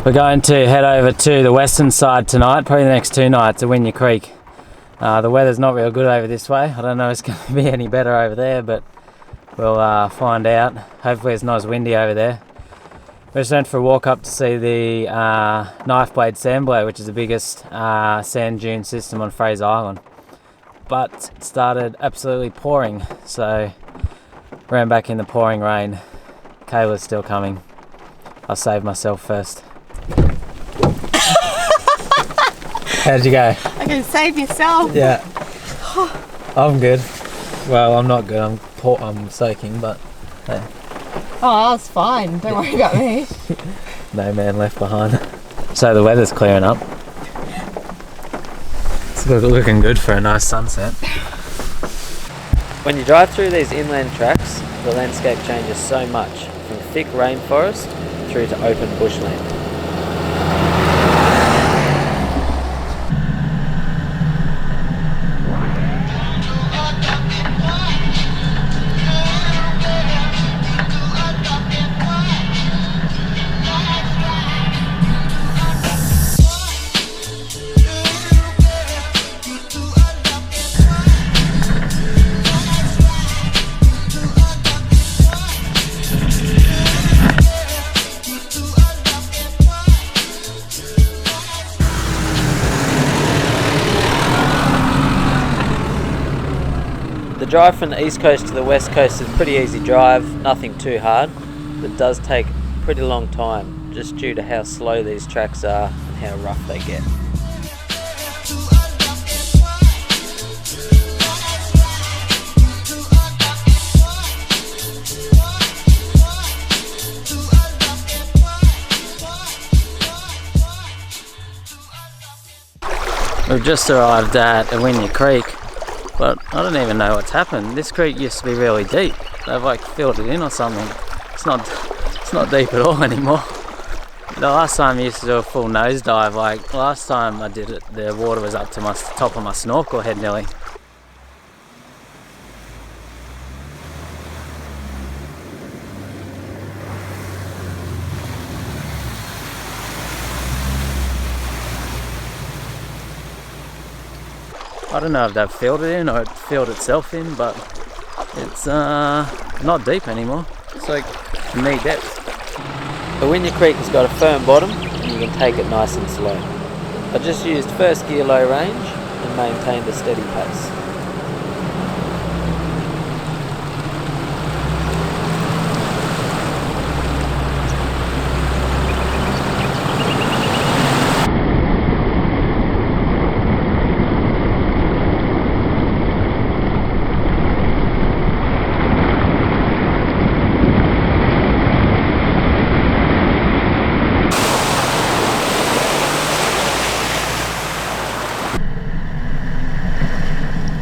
We're going to head over to the western side tonight, probably the next 2 nights, Awinya Creek. The weather's not real good over this way. I don't know if it's going to be any better over there, but we'll find out. Hopefully it's not as windy over there. We just went for a walk up to see the knife blade sand blow, which is the biggest sand dune system on Fraser Island. But it started absolutely pouring, so ran back in the pouring rain. Kayla's still coming. I'll save myself first. How'd you go? I can save yourself. Yeah. I'm good. Well, I'm not good. I'm soaking, but hey. Oh, that's fine. Don't worry about me. No man left behind. So the weather's clearing up. It's looking good for a nice sunset. When you drive through these inland tracks, the landscape changes so much, from thick rainforest through to open bushland. The drive from the east coast to the west coast is a pretty easy drive, nothing too hard, but it does take a pretty long time just due to how slow these tracks are and how rough they get. We've just arrived at Awinya Creek. But I don't even know what's happened. This creek used to be really deep. They've like filled it in or something. It's not deep at all anymore. The last time I used to do a full nosedive, like last time I did it, the water was up to my top of my snorkel head nearly. I don't know if they've filled it in or it filled itself in, but it's not deep anymore. It's like knee depth. Awinya Creek has got a firm bottom and you can take it nice and slow. I just used first gear low range and maintained a steady pace.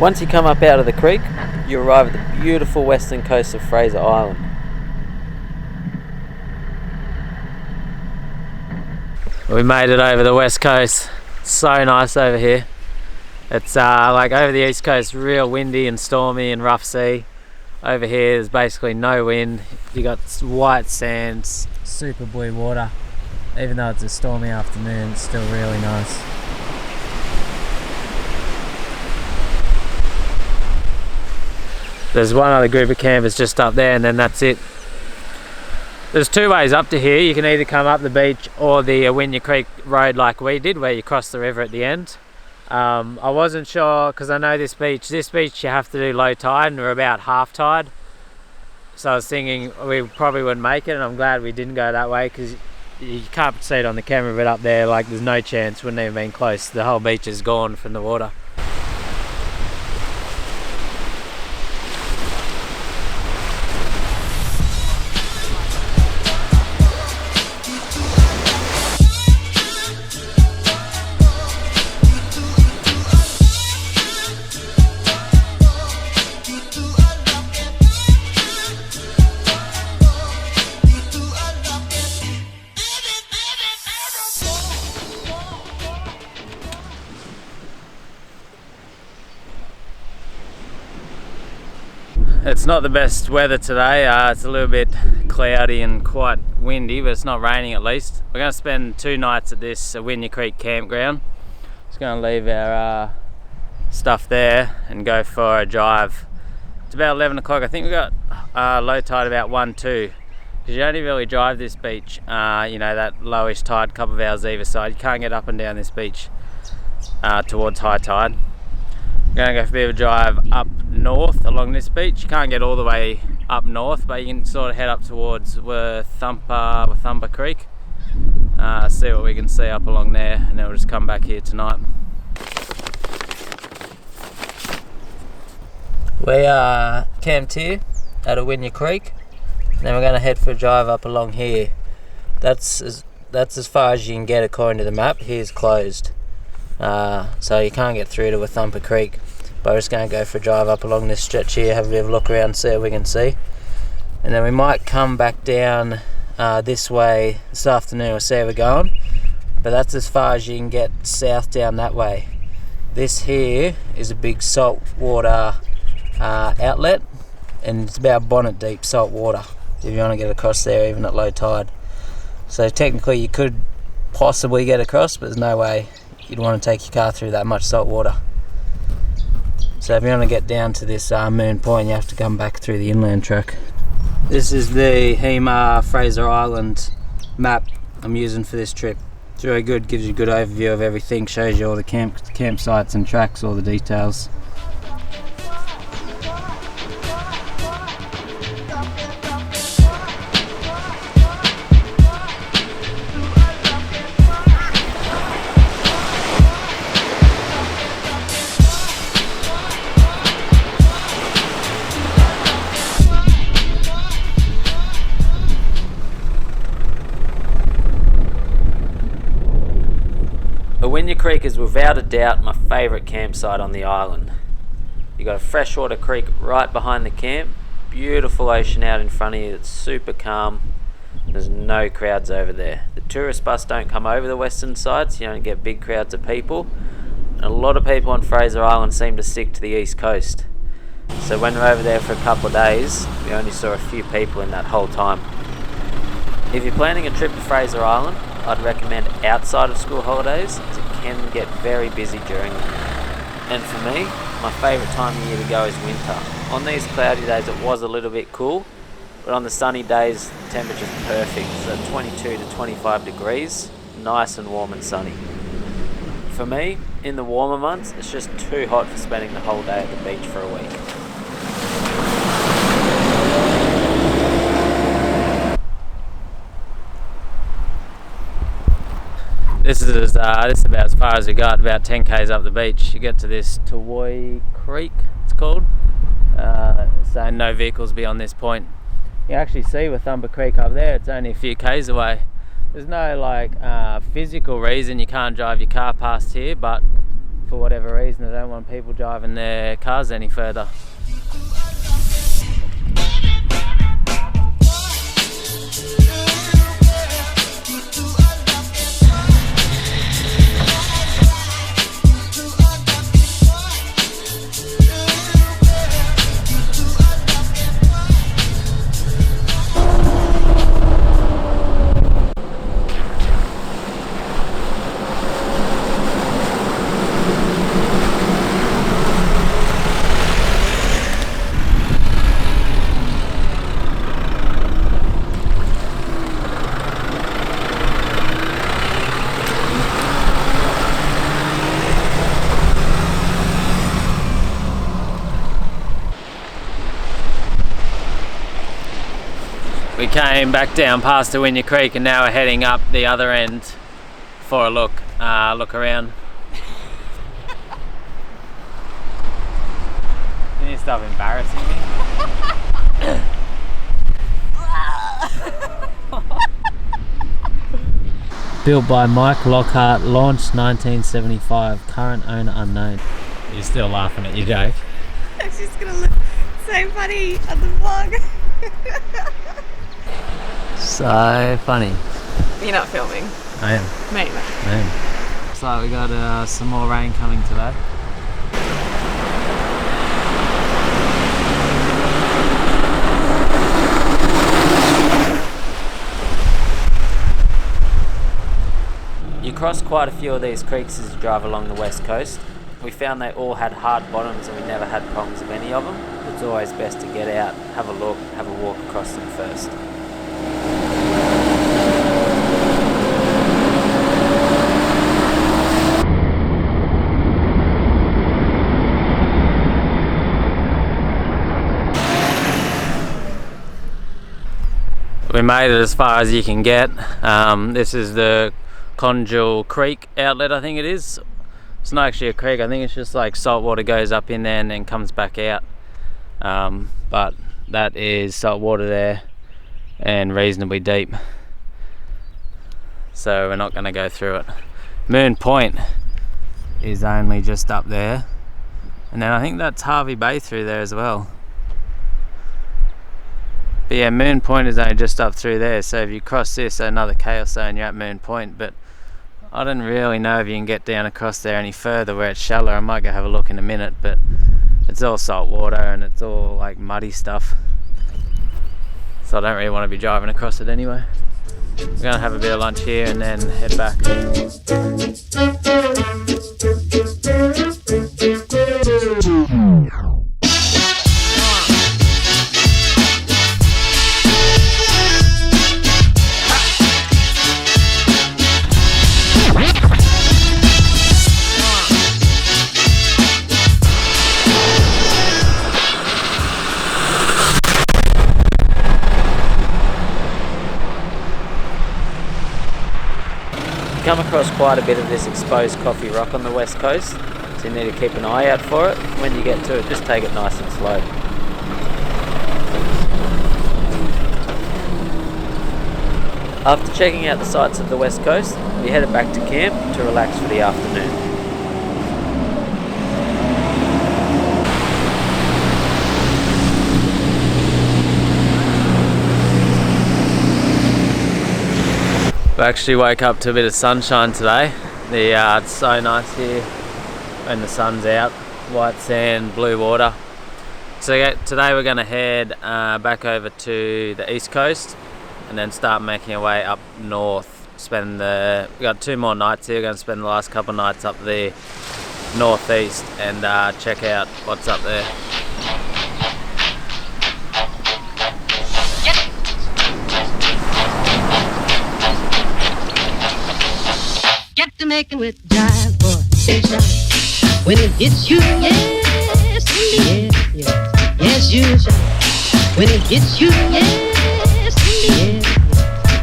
Once you come up out of the creek, you arrive at the beautiful western coast of Fraser Island. We made it over the west coast. It's so nice over here. It's like over the east coast, real windy and stormy and rough sea. Over here there's basically no wind. You got white sands, super blue water. Even though it's a stormy afternoon, it's still really nice. There's one other group of campers just up there and then that's it. There's 2 ways up to here. You can either come up the beach or the Awinya Creek road like we did, where you cross the river at the end. I wasn't sure because I know this beach you have to do low tide and we're about half tide. So I was thinking we probably wouldn't make it, and I'm glad we didn't go that way because you can't see it on the camera, but up there like there's no chance, wouldn't even been close. The whole beach is gone from the water. It's not the best weather today. It's a little bit cloudy and quite windy, but it's not raining at least. We're going to spend 2 nights at this Awinya Creek campground. Just going to leave our stuff there and go for a drive. It's about 11 o'clock. I think we got low tide about 1-2. Because you only really drive this beach, you know, that lowish tide, couple of hours either side. You can't get up and down this beach towards high tide. We're going to go for a bit of a drive up north along this beach. You can't get all the way up north, but you can sort of head up towards Wathumba Creek. See what we can see up along there, and then we'll just come back here tonight. We are camped here at Awinya Creek. Then we're going to head for a drive up along here. That's as far as you can get according to the map. Here's closed. So you can't get through to Wathumba Creek, but we're just going to go for a drive up along this stretch here, have a bit of a look around, see what we can see, and then we might come back down this way this afternoon. We'll see how we're going, but that's as far as you can get south down that way. This here is a big salt water outlet, and it's about bonnet deep salt water if you want to get across there even at low tide. So technically you could possibly get across, but there's no way you'd want to take your car through that much salt water. So if you want to get down to this Moon Point, you have to come back through the inland track. This is the Fraser Island map I'm using for this trip. It's really good, gives you a good overview of everything, shows you all the campsites and tracks, all the details. Awinya Creek is without a doubt my favourite campsite on the island. You got a freshwater creek right behind the camp, beautiful ocean out in front of you that's super calm. There's no crowds over there. The tourist bus don't come over the western side, so you don't get big crowds of people. And a lot of people on Fraser Island seem to stick to the east coast. So when we're over there for a couple of days, we only saw a few people in that whole time. If you're planning a trip to Fraser Island, I'd recommend outside of school holidays, as it can get very busy during them. And for me, my favourite time of year to go is winter. On these cloudy days it was a little bit cool, but on the sunny days the temperature's perfect, so 22 to 25 degrees, nice and warm and sunny. For me, in the warmer months, it's just too hot for spending the whole day at the beach for a week. This is about as far as we got, about 10 k's up the beach. You get to this Towoi Creek, it's called. So no vehicles beyond this point. You actually see Wathumba Creek up there, it's only a few k's away. There's no physical reason you can't drive your car past here, but for whatever reason they don't want people driving their cars any further. We came back down past Awinya Creek and now we're heading up the other end for a look around. Can you stop embarrassing me? Built by Mike Lockhart, launched 1975, current owner unknown. You're still laughing at your joke. It's just gonna look so funny on the vlog. So funny. You're not filming. I am. Maybe. I am. Looks like we got some more rain coming today. across quite a few of these creeks as you drive along the west coast. We found they all had hard bottoms and we never had problems with any of them. It's always best to get out, have a look, have a walk across them first. We made it as far as you can get. This is the Towoi Creek outlet, I think it is. It's not actually a creek, I think it's just like salt water goes up in there and then comes back out. But that is salt water there and reasonably deep. So we're not going to go through it. Moon Point is only just up there. And then I think that's Harvey Bay through there as well. But yeah, Moon Point is only just up through there, so if you cross this, another chaos zone, you're at Moon Point. But I don't really know if you can get down across there any further where it's shallow. I might go have a look in a minute, but it's all salt water and it's all like muddy stuff, so I don't really want to be driving across it anyway. We're going to have a bit of lunch here and then head back. Come across quite a bit of this exposed coffee rock on the west coast, so you need to keep an eye out for it. When you get to it, just take it nice and slow. After checking out the sights of the west coast, we headed back to camp to relax for the afternoon. We actually woke up to a bit of sunshine today. It's so nice here when the sun's out. White sand, blue water. So today we're going to head back over to the east coast and then start making our way up north. We've got 2 more nights here. We're going to spend the last couple of nights up the northeast and check out what's up there. Making with jive boy station. When it hits you, yes, indeed, yes, yes, you shall. When it hits you, yes, indeed,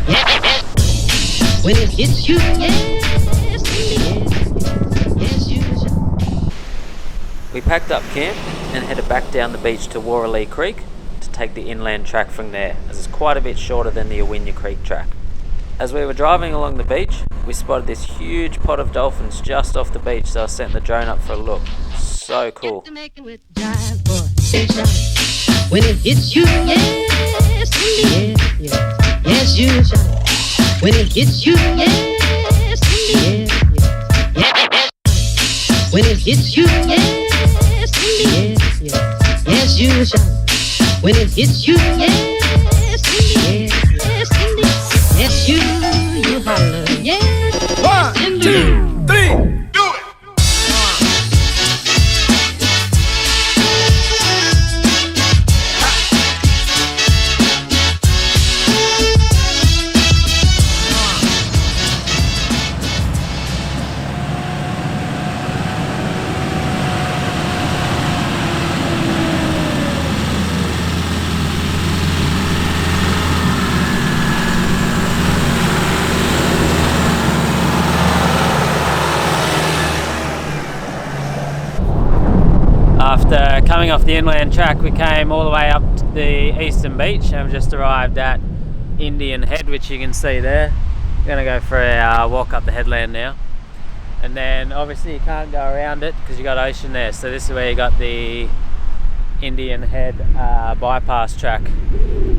yes, yes. When it hits you, yes, indeed, yes, you shall. We packed up camp and headed back down the beach to Wathumba Creek to take the inland track from there, as it's quite a bit shorter than the Awinya Creek track. As we were driving along the beach, we spotted this huge pod of dolphins just off the beach, so I sent the drone up for a look. So cool. When it hits you, yes, indeed, yes, yes, you shall. When it hits you, yes, indeed, yes, yes. When it hits you, yes, indeed, yes, yes, you shall. When it hits you, yes, indeed, yes, indeed. Yes, you holler, yes. 1, 2, 3. After coming off the inland track, we came all the way up to the eastern beach and we've just arrived at Indian Head, which you can see there. We're going to go for a walk up the headland now. And then obviously you can't go around it because you got ocean there. So this is where you got the Indian Head bypass track,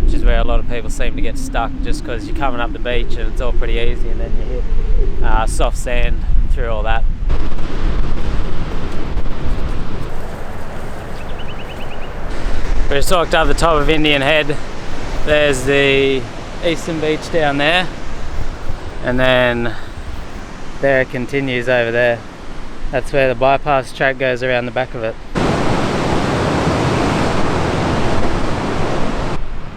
which is where a lot of people seem to get stuck just because you're coming up the beach and it's all pretty easy and then you hit soft sand through all that. We just walked up the top of Indian Head. There's the eastern beach down there, and then There it continues over there. That's where the bypass track goes around the back of it.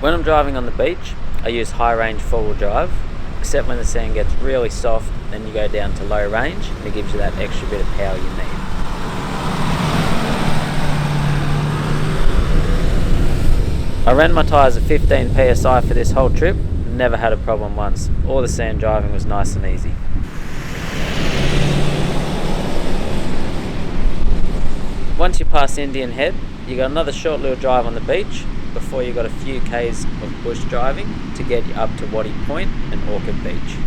When I'm driving on the beach, I use high range four-wheel drive, except when the sand gets really soft, then you go down to low range, and it gives you that extra bit of power you need. I ran my tyres at 15 psi for this whole trip, never had a problem once. All the sand driving was nice and easy. Once you pass Indian Head, you got another short little drive on the beach before you got a few k's of bush driving to get you up to Waddy Point and Orchid Beach.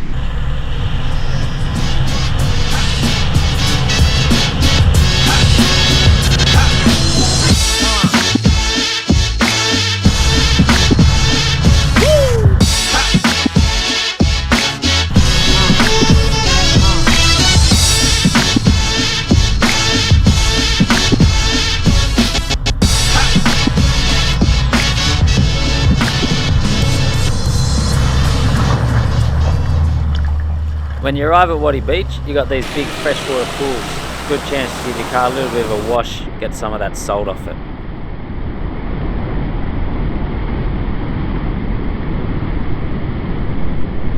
When you arrive at Waddy Beach, you got these big freshwater pools. Good chance to give your car a little bit of a wash, get some of that salt off it.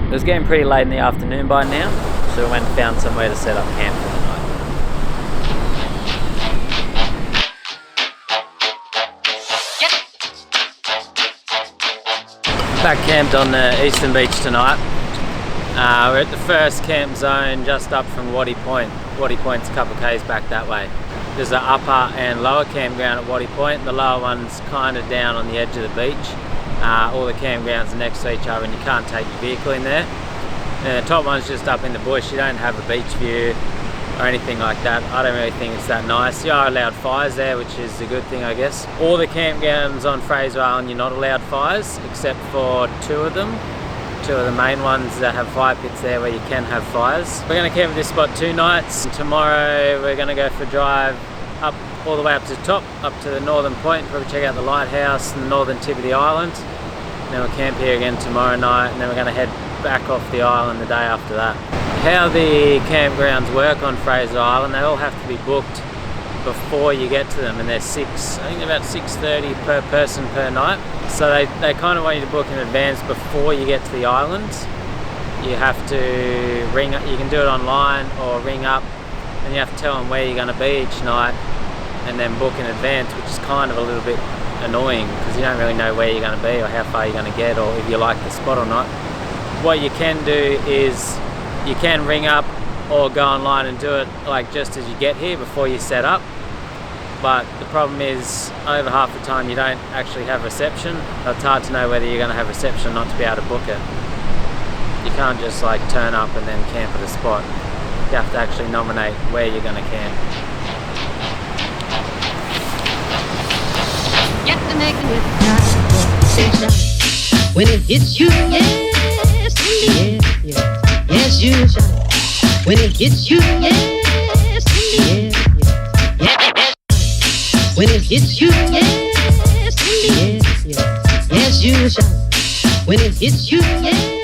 It was getting pretty late in the afternoon by now, so we went and found somewhere to set up camp for the night. Back camped on the eastern beach tonight. We're at the first camp zone just up from Waddy Point. Waddy Point's a couple of k's back that way. There's an upper and lower campground at Waddy Point. The lower one's kind of down on the edge of the beach. All the campgrounds are next to each other and you can't take your vehicle in there. And the top one's just up in the bush. You don't have a beach view or anything like that. I don't really think it's that nice. You are allowed fires there, which is a good thing, I guess. All the campgrounds on Fraser Island, you're not allowed fires, except for two of them. Two of the main ones that have fire pits there where you can have fires. We're going to camp at this spot 2 nights. Tomorrow we're going to go for a drive up all the way up to the top, up to the northern point, probably check out the lighthouse and the northern tip of the island. And then we'll camp here again tomorrow night, and then we're going to head back off the island the day after that. How the campgrounds work on Fraser Island, they all have to be booked before you get to them, and they're I think they're about $6.30 per person per night. So they kind of want you to book in advance before you get to the island. You have to ring up, you can do it online or ring up, and you have to tell them where you're going to be each night and then book in advance, which is kind of a little bit annoying because you don't really know where you're going to be or how far you're going to get or if you like the spot or not. What you can do is you can ring up or go online and do it like just as you get here before you set up. But the problem is over half the time you don't actually have reception. So it's hard to know whether you're going to have reception or not to be able to book it. You can't just like turn up and then camp at a spot. You have to actually nominate where you're going to camp. Got to make it with God. When it hits you, yes, indeed. Yes, you shall. When it hits you, yes, indeed. When it hits you, yes, indeed. Yes, you shall. When it hits you, yes.